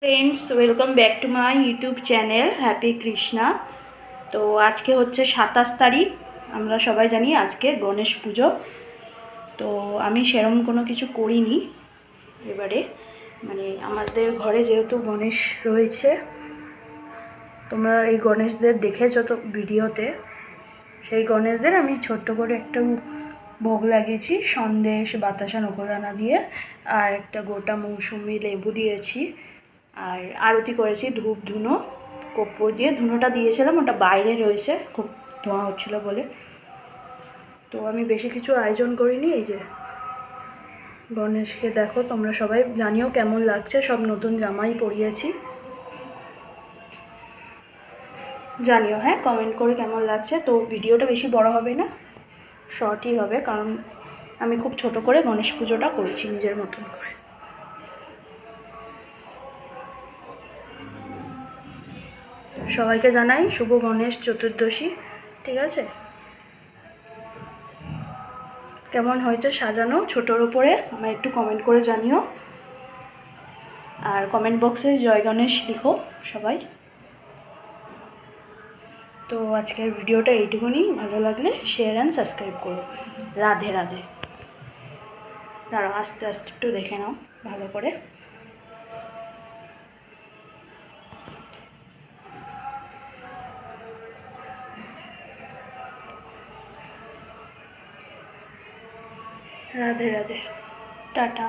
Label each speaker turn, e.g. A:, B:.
A: Friends, welcome back to my YouTube channel happy Krishna. তো আজকে হচ্ছে 27 তারিখ। আমরা সবাই জানি আজকে গণেশ পুজো। তো আমি সেরকম কোনো কিছু করিনি এবারে, মানে আমাদের ঘরে যেহেতু গণেশ রয়েছে, তোমরা এই গণেশদের দেখেছো তো ভিডিওতে। সেই গণেশদের আমি ছোট্ট করে একটু ভোগ লাগিয়েছি, সন্দেশ বাতাসা নকুলদানা দিয়ে, আর একটা গোটা মৌসুমি লেবু দিয়েছি, আর আরতি করেছি ধূপ ধুনো কর্পূর দিয়ে। ধুনোটা দিয়েছিলাম, ওটা বাইরে রয়েছে, খুব ধোঁয়া হচ্ছিলো বলে। তো আমি বেশি কিছু আয়োজন করিনি। এই যে গণেশকে দেখো, তোমরা সবাই জানিও কেমন লাগছে। সব নতুন জামাই পরিয়েছি, জানিও হ্যাঁ কমেন্ট করে কেমন লাগছে। তো ভিডিওটা বেশি বড় হবে না, শর্টই হবে, কারণ আমি খুব ছোট করে গণেশ পুজোটা করেছি নিজের মতন করে। সবাইকে জানাই শুভ গণেশ চতুর্দশী। ঠিক আছে, কেমন হয়েছে সাজানো ছোটোর ওপরে আমার একটু কমেন্ট করে জানিও, আর কমেন্ট বক্সে জয় গণেশ লিখো সবাই। তো আজকের ভিডিওটা এইটুকুনি, ভালো লাগলে শেয়ার অ্যান্ড সাবস্ক্রাইব করো। রাধে রাধে। দাঁড়াও, আস্তে আস্তে একটু দেখে নাও ভালো করে। রাধে রাধে, টাটা।